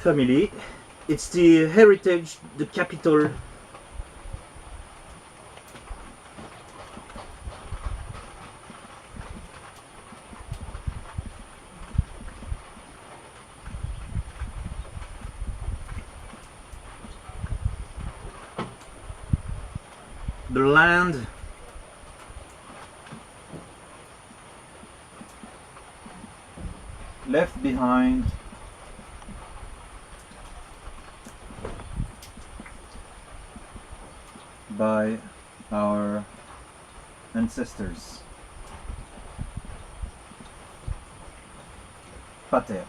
family. It's the heritage, the capital. The land left behind by our ancestors. Pater.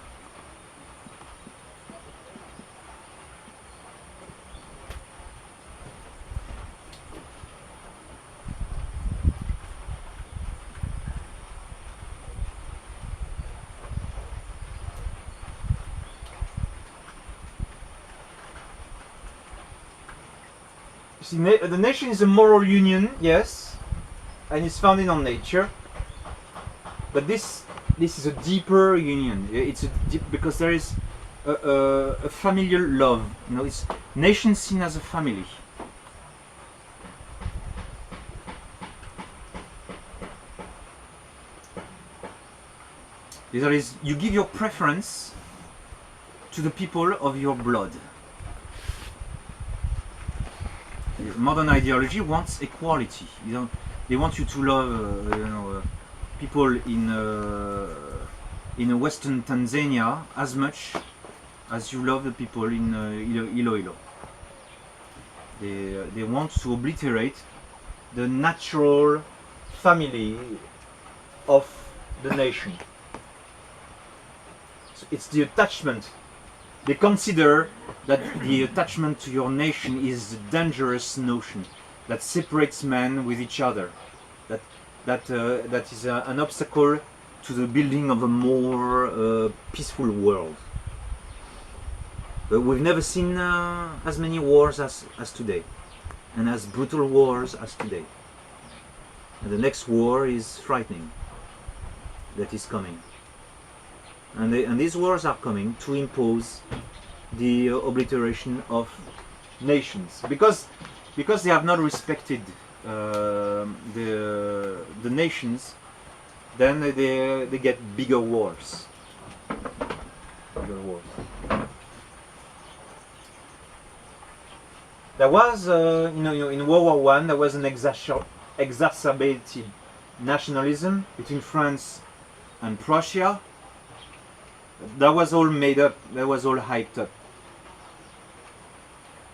See, the nation is a moral union, yes, and it's founded on nature. But this is a deeper union. It's a deep, because there is a familial love. You know, it's nation seen as a family. There is, you give your preference to the people of your blood. Modern ideology wants equality. You know, they want you to love, people in Western Tanzania as much as you love the people in Iloilo. They want to obliterate the natural family of the nation. So it's the attachment. They consider that the attachment to your nation is a dangerous notion that separates men with each other. That is an obstacle to the building of a more peaceful world. But we've never seen as many wars as today, and as brutal wars as today. And the next war is frightening. That is coming. And these wars are coming to impose the obliteration of nations, because they have not respected the nations. Then they get bigger wars. There was, in World War I, there was an exacerbated nationalism between France and Prussia. That was all made up, that was all hyped up.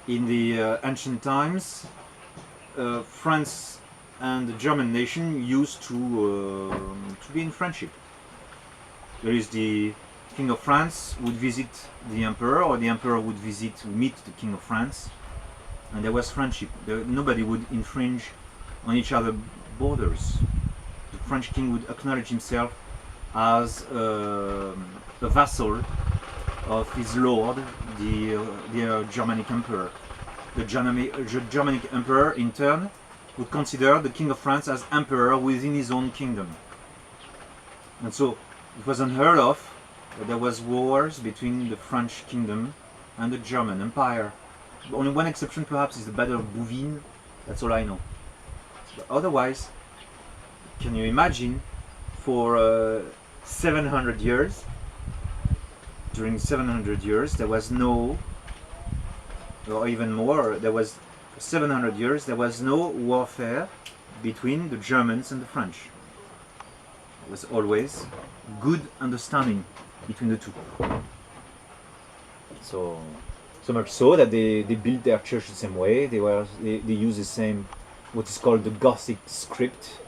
In the ancient times, France and the German nation used to be in friendship. There is the King of France would visit the Emperor, or the Emperor would meet the King of France, and there was friendship. Nobody would infringe on each other's borders. The French king would acknowledge himself as a vassal of his lord, the Germanic Emperor. The Germanic Emperor, in turn, would consider the King of France as emperor within his own kingdom. And so it was unheard of that there was wars between the French kingdom and the German Empire. Only one exception perhaps is the Battle of Bouvines. That's all I know. But otherwise, can you imagine, for 700 years, during 700 years there was no, or even more, there was 700 years there was no warfare between the Germans and the French. There was always good understanding between the two. So much so that they built their church the same way. They used the same, what is called the Gothic script,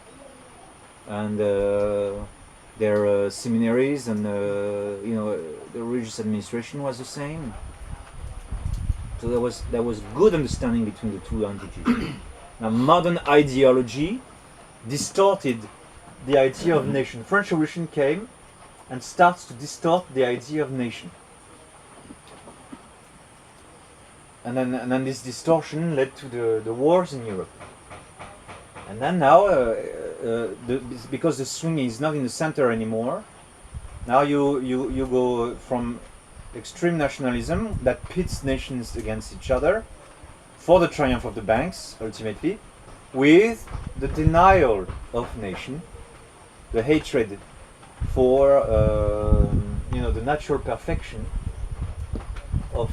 and their seminaries and the religious administration was the same. So there was good understanding between the two entities. Now, modern ideology distorted the idea of nation. French Revolution came and starts to distort the idea of nation. And then this distortion led to the wars in Europe. And then now, because the swing is not in the center anymore, now you go from extreme nationalism that pits nations against each other for the triumph of the banks, ultimately, with the denial of nation, the hatred for the natural perfection of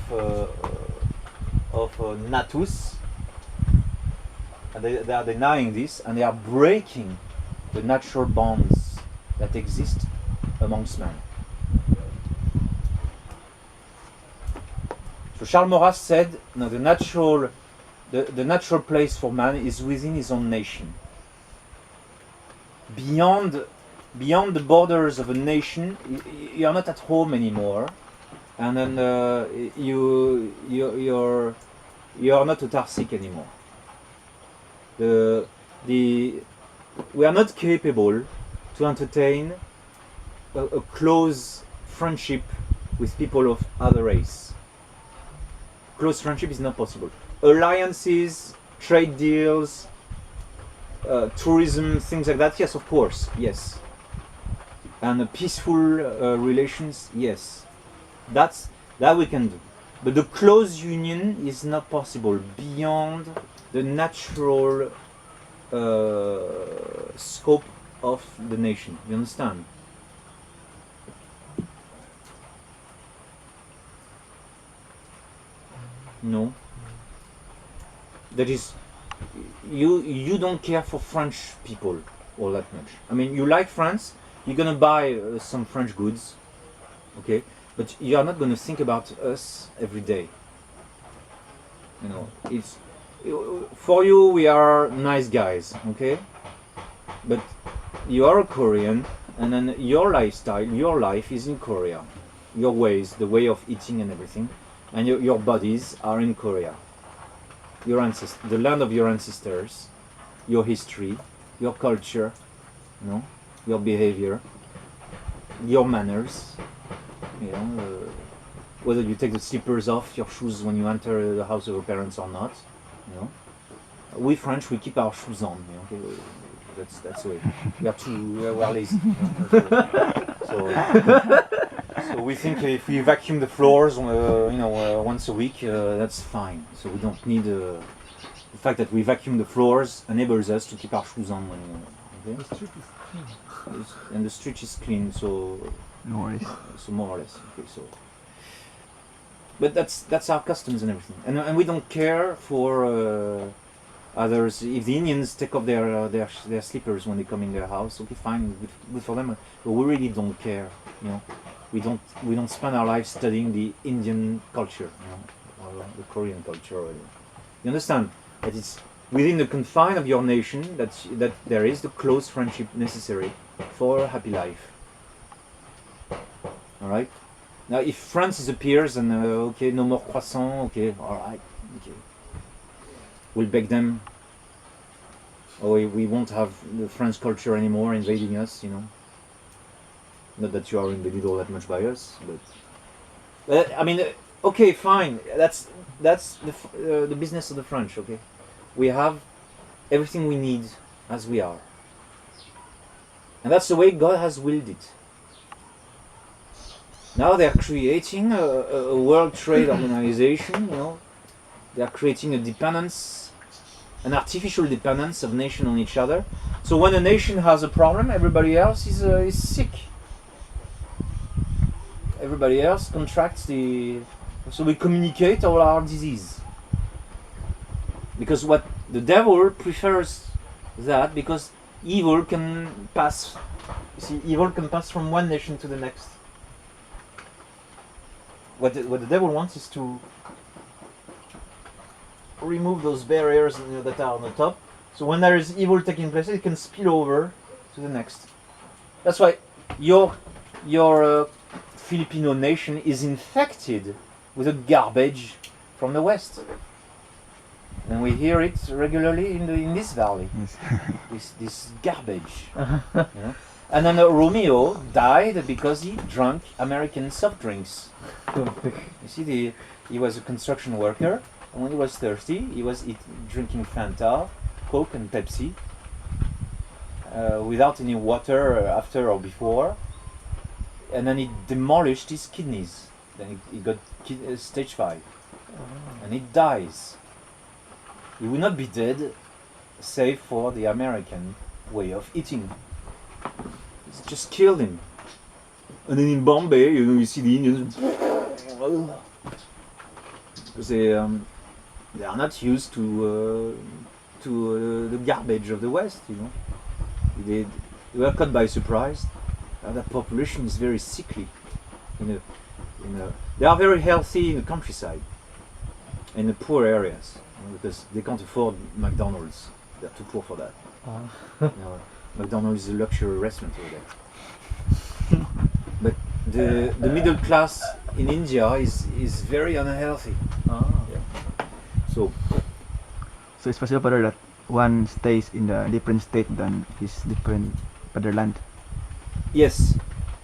natus, and they are denying this, and they are breaking the natural bonds that exist amongst men. So Charles Maurras said, no, the natural place for man is within his own nation. Beyond the borders of a nation, you are not at home anymore, and then you are not autarcic anymore. We are not capable to entertain a close friendship with people of other race. Close friendship is not possible. Alliances, trade deals, tourism, things like that, yes, of course, yes. And peaceful relations, yes. That we can do. But the close union is not possible beyond the natural scope of the nation. You understand? No. That is, you don't care for French people all that much. I mean, you like France, you're gonna buy some French goods, okay? But you are not gonna think about us every day. You know, it's for you we are nice guys, okay? But you are a Korean, and then your lifestyle, your life is in Korea. Your ways, the way of eating and everything, and your bodies are in Korea. Your the land of your ancestors, your history, your culture, you know, your behavior, your manners. You know, whether you take the slippers off your shoes when you enter the house of your parents or not. You know, we French, we keep our shoes on. You know, okay? That's the way. We are lazy. You know? So we think if we vacuum the floors, once a week, that's fine. So we don't need the fact that we vacuum the floors enables us to keep our shoes on. Okay? The street is clean. And the street is clean, so more or less. So more or less. Okay, so. But that's our customs and everything, and we don't care for others. If the Indians take off their slippers when they come in their house, okay, fine, good for them. But we really don't care. You know. We don't spend our lives studying the Indian culture, you know, or the Korean culture. Or you understand that it's within the confine of your nation that there is the close friendship necessary for a happy life. All right. Now, if France disappears, and okay, no more croissant. Okay, all right. Okay, we'll beg them. Or we won't have the French culture anymore invading us. You know. Not that you are invaded all that much by us, but I mean, okay, fine. That's the business of the French. Okay, we have everything we need as we are, and that's the way God has willed it. Now they're creating a World Trade Organization. You know, they are creating a dependence, an artificial dependence of nations on each other. So when a nation has a problem, everybody else is sick. Everybody else contracts so we communicate all our disease. Because what the devil prefers that, because evil can pass. You see, evil can pass from one nation to the next. What the devil wants is to remove those barriers, you know, that are on the top. So when there is evil taking place, it can spill over to the next. That's why your Filipino nation is infected with the garbage from the West, and we hear it regularly in this valley. Yes. this garbage, you know? And then Romeo died because he drank American soft drinks. You see, he was a construction worker, and when he was thirsty, he was drinking Fanta, Coke, and Pepsi without any water after or before. And then he demolished his kidneys. Then he got stage 5. And he dies. He will not be dead, save for the American way of eating. It's just killed him. And then in Bombay, you see the Indians, because they are not used to the garbage of the West. They were caught by surprise. The population is very sickly. They are very healthy in the countryside, in the poor areas, because they can't afford McDonald's. They're too poor for that. McDonald's is a luxury restaurant over there. But the middle class in India is very unhealthy. So it's possible, Father, that one stays in a different state than his different fatherland. yes,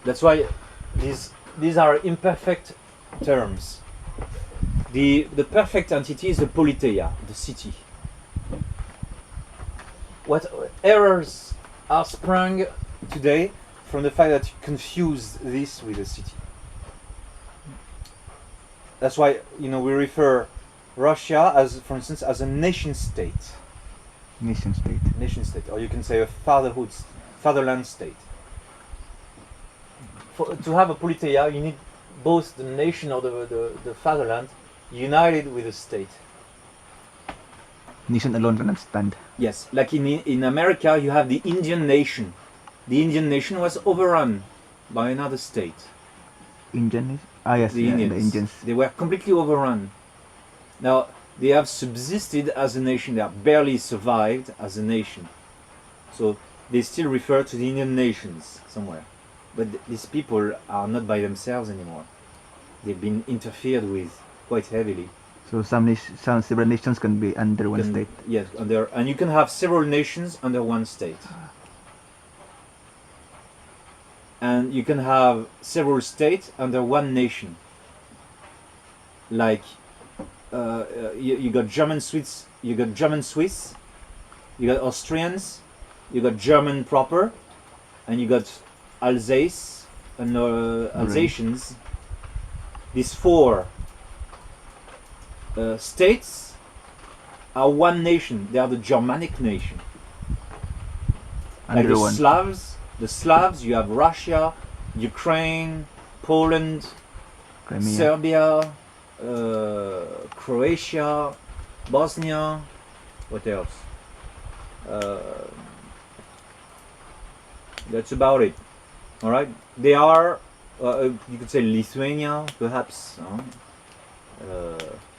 that's why these are imperfect terms. The perfect entity is the politeia, the city. What errors are sprung today from the fact that you confuse this with a city. That's why we refer Russia as, for instance, as a nation state. Nation state. Nation state, or you can say a fatherland state. To have a politeia, you need both the nation or the fatherland united with the state. Nation alone cannot stand. Yes, like in America, you have the Indian nation. The Indian nation was overrun by another state. Indian? Yes, The Indians. the Indians. They were completely overrun. Now, they have subsisted as a nation. They have barely survived as a nation. So, they still refer to the Indian nations somewhere. But these people are not by themselves anymore. They've been interfered with quite heavily. So some several nations can be under one state. Yes, and you can have several nations under one state. And you can have several states under one nation. Like you got German Swiss, you got Austrians, you got German proper, and you got Alsace and Alsatians. These 4 states are one nation. They are the Germanic nation. Like Under the one. Slavs, you have Russia, Ukraine, Poland, Crimea. Serbia, Croatia, Bosnia. What else? That's about it. All right. They are. You could say Lithuania, perhaps.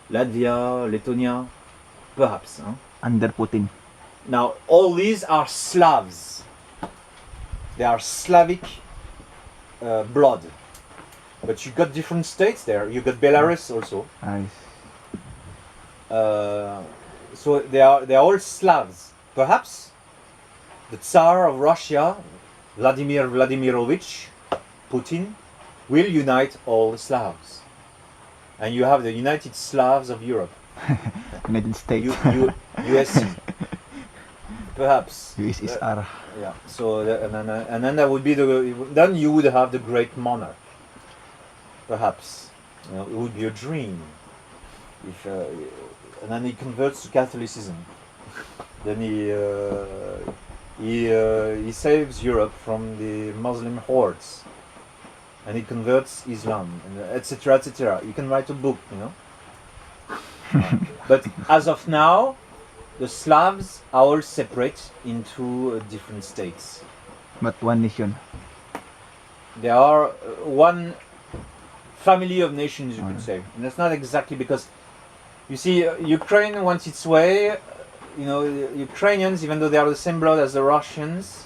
Latvia, Lithuania, perhaps. Under Putin. Now, all these are Slavs. They are Slavic blood. But you got different states there. You got Belarus also. Nice. So they are all Slavs. Perhaps the Tsar of Russia, Vladimir Vladimirovich Putin, will unite all the Slavs. And you have the United Slavs of Europe. United States. USC. Perhaps. USSR. Yeah. So and then that would be then you would have the great monarch. Perhaps. It would be a dream. If and then he converts to Catholicism. Then he saves Europe from the Muslim hordes. And he converts Islam, etc., etc. You can write a book, But as of now, the Slavs are all separate into different states. But one nation. They are one family of nations, you could say. And that's not exactly because, you see, Ukraine wants its way. Ukrainians, even though they are the same blood as the Russians,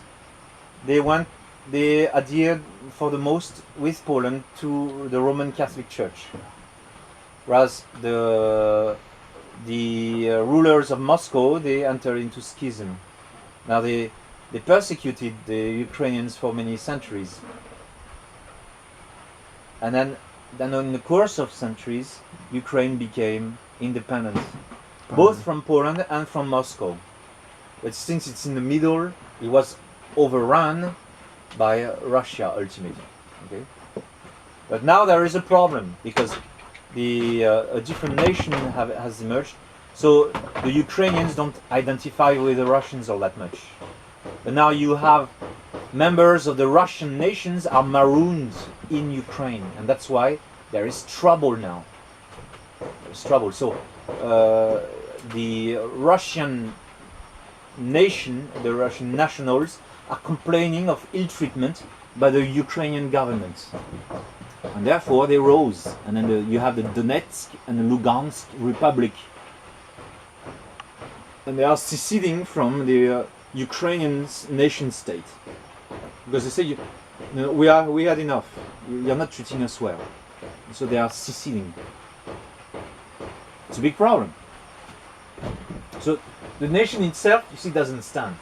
they adhered for the most with Poland to the Roman Catholic Church, whereas the rulers of Moscow, they entered into schism. Now they persecuted the Ukrainians for many centuries, and then in the course of centuries, Ukraine became independent, both from Poland and from Moscow. But since it's in the middle, it was overrun by Russia ultimately. Okay, But now there is a problem because a different nation has emerged. So the Ukrainians don't identify with the Russians all that much. But now you have members of the Russian nations are marooned in Ukraine, and that's why there is trouble now. There's trouble. So the Russian nation, the Russian nationals, are complaining of ill treatment by the Ukrainian government. And therefore they rose. And then you have the Donetsk and the Lugansk Republic. And they are seceding from the Ukrainian nation state. Because they say, we had enough. You're not treating us well. So they are seceding. It's a big problem. So the nation itself, you see, doesn't stand.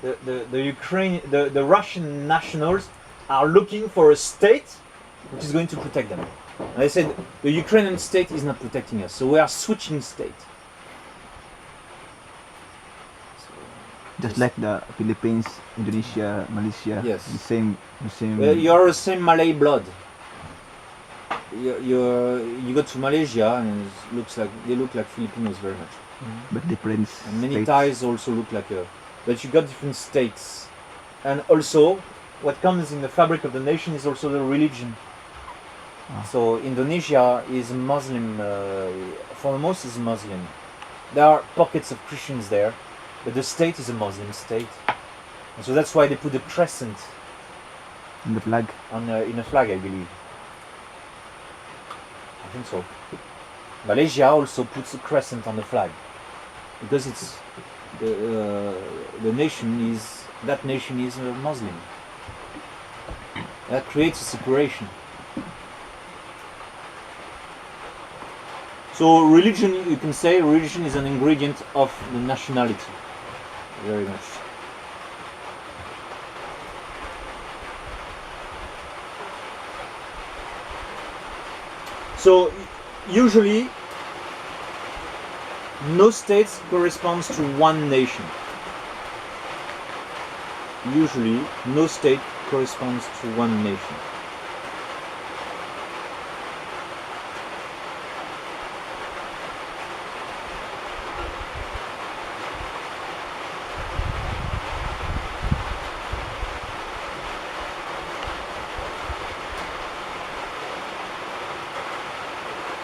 The Russian nationals are looking for a state which is going to protect them. And they said the Ukrainian state is not protecting us, so we are switching state. Just like the Philippines, Indonesia, Malaysia. Yes. The same. You're the same Malay blood. You go to Malaysia and they look like Filipinos very much. But different. And many states. Thais also look like but you got different states. And also, what comes in the fabric of the nation is also the religion. So Indonesia is Muslim, for the most is Muslim. There are pockets of Christians there, but the state is a Muslim state. And so that's why they put a crescent in the flag. in a flag, I believe. I think so. Malaysia also puts a crescent on the flag because it's the nation is Muslim. That creates a separation. So religion, you can say, religion is an ingredient of the nationality, very much. So usually no state corresponds to one nation. Usually no state corresponds to one nation.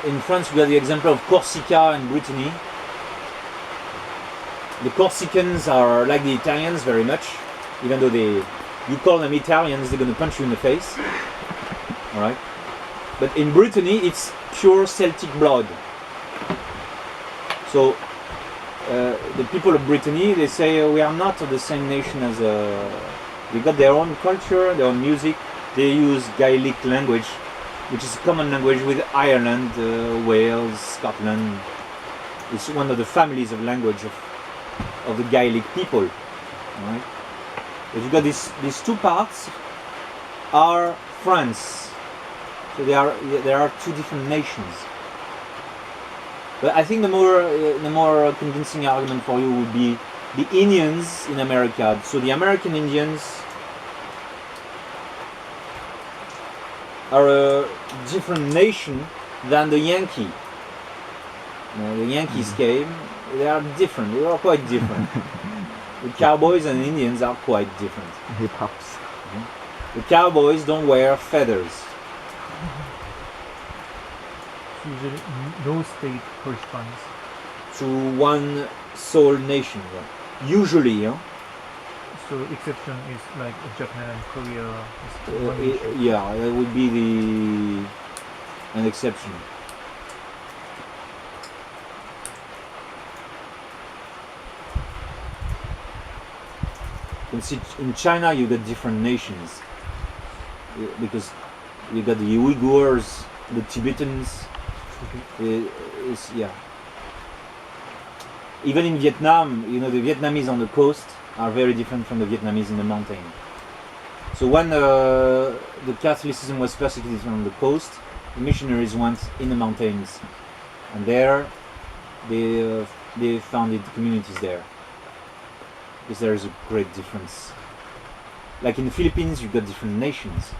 In France, we have the example of Corsica and Brittany. The Corsicans are like the Italians very much, even though you call them Italians, they're going to punch you in the face. All right, but in Brittany, it's pure Celtic blood. So the people of Brittany, they say we are not of the same nation as. They got their own culture, their own music. They use Gaelic language, which is a common language with Ireland, Wales, Scotland. It's one of the families of language of the Gaelic people. Right? But you got these two parts are France. So there are two different nations. But I think the more convincing argument for you would be the Indians in America. So the American Indians are a different nation than the Yankee. The Yankees came, they are different, they are quite different. The Cowboys and Indians are quite different. Hip hops. The Cowboys don't wear feathers. Usually no state corresponds. To one sole nation. Usually, So exception is like Japan, Korea. Is one nation. yeah, that would be an exception. You can see in China you got different nations because you got the Uyghurs, the Tibetans. Yeah. Even in Vietnam, the Vietnamese on the coast are very different from the Vietnamese in the mountain. So when the Catholicism was persecuted on the coast, the missionaries went in the mountains, and there they founded communities there. Because there is a great difference. Like in the Philippines, you've got different nations.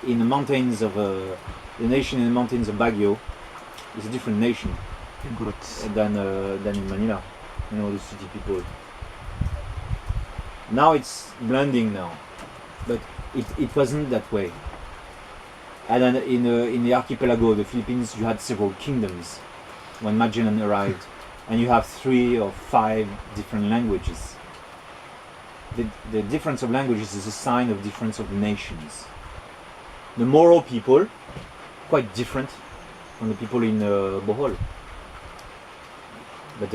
in the mountains of the nation in the mountains of Baguio is a different nation Groups. than in Manila. You know, the city people. Now it's blending now, but it wasn't that way. And then in the archipelago, the Philippines, you had several kingdoms when Magellan arrived, and you have 3 or 5 different languages. The difference of languages is a sign of difference of nations. The Moro people, quite different from the people in Bohol. But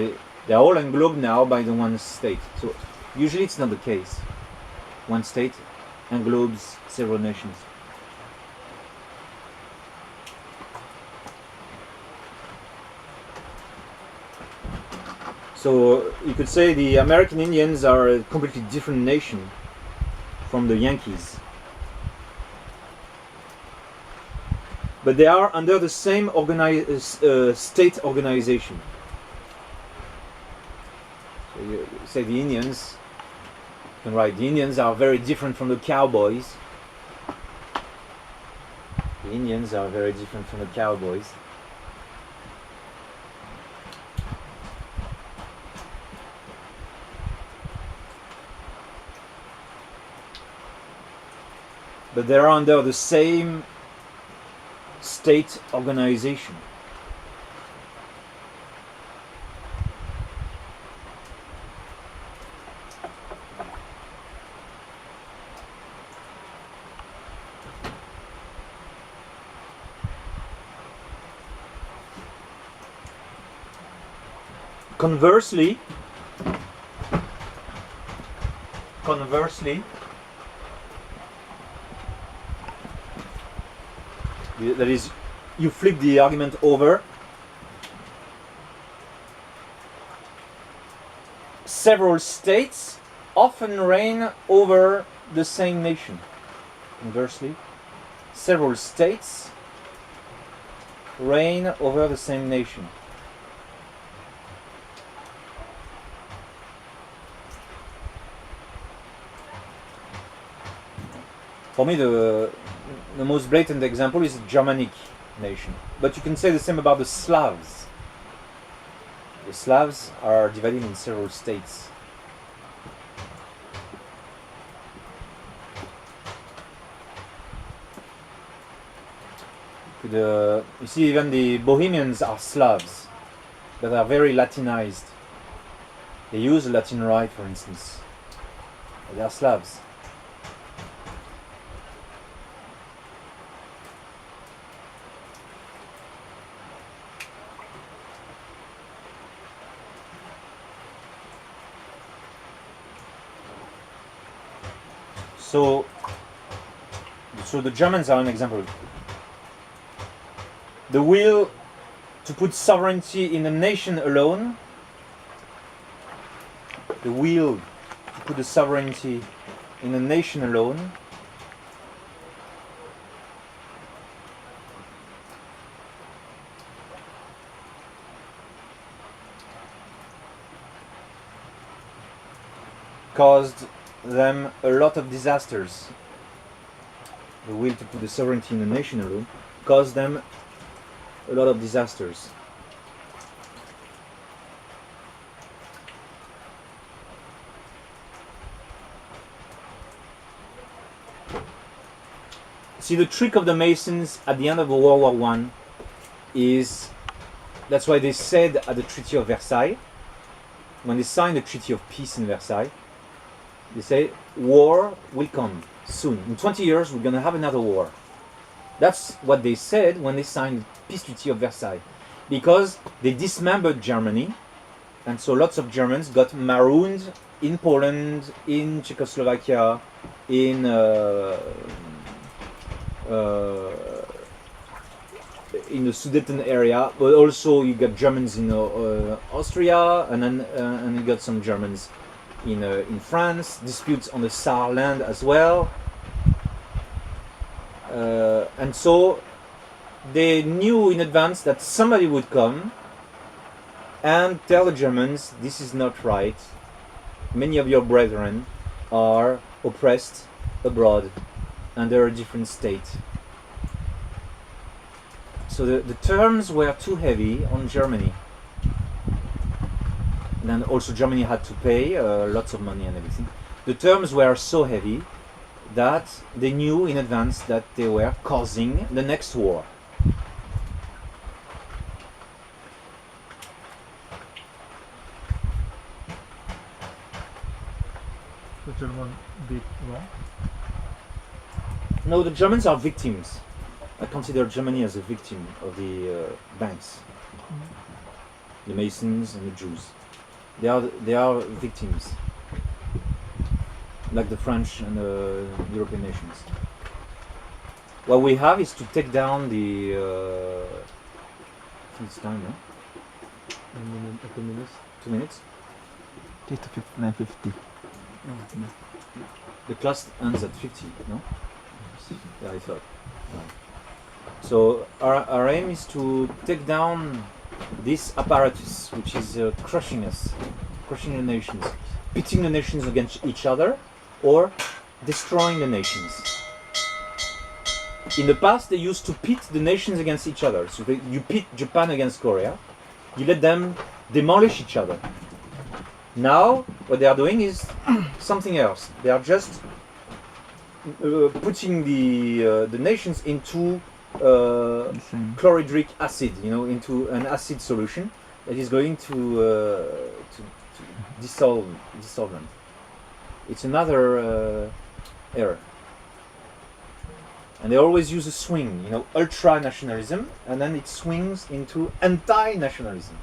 they're all englobed now by the one state. So usually it's not the case. One state englobes several nations. So you could say the American Indians are a completely different nation from the Yankees. But they are under the same state organization. So you say the Indians, you can write, the Indians are very different from the cowboys. The Indians are very different from the cowboys. But they are under the same state organization. Conversely, that is, you flip the argument over. Several states often reign over the same nation. Conversely, several states reign over the same nation. For me, the most blatant example is a Germanic nation. But you can say the same about the Slavs. The Slavs are divided in several states. You see, even the Bohemians are Slavs, but are very Latinized. They use Latin rite, for instance. They are Slavs. So the Germans are an example. The will to put sovereignty in a nation alone, the will to put the sovereignty in a nation alone, caused them a lot of disasters. The will to put the sovereignty in a nation alone caused them a lot of disasters. See, the trick of the Masons at the end of World War I is, that's why they said at the Treaty of Versailles, when they signed the Treaty of Peace in Versailles, they say, war will come soon. In 20 years, we're going to have another war. That's what they said when they signed the Peace Treaty of Versailles. Because they dismembered Germany, and so lots of Germans got marooned in Poland, in Czechoslovakia, in the Sudeten area, but also you got Germans in Austria, and then and you got some Germans in France, disputes on the Saarland as well. And so they knew in advance that somebody would come and tell the Germans, this is not right. Many of your brethren are oppressed abroad. under a different state. So the terms were too heavy on Germany. And then also Germany had to pay lots of money and everything. The terms were so heavy that they knew in advance that they were causing the next war. The German did wrong. No, the Germans are victims. I consider Germany as a victim of the banks, the Masons and the Jews. They are victims, like the French and the European nations. What we have is to take down the. I think it's time, no? 2 minutes. 2 minutes. 9:50. The class ends at 50, no? Yeah, I thought. So our aim is to take down this apparatus, which is crushing us, crushing the nations, pitting the nations against each other, or destroying the nations. In the past, they used to pit the nations against each other. So you pit Japan against Korea, you let them demolish each other. Now, what they are doing is something else. They are just putting the nations into chlorhydric acid, into an acid solution that is going to dissolve them. It's another error. And they always use a swing, ultra nationalism, and then it swings into anti-nationalism.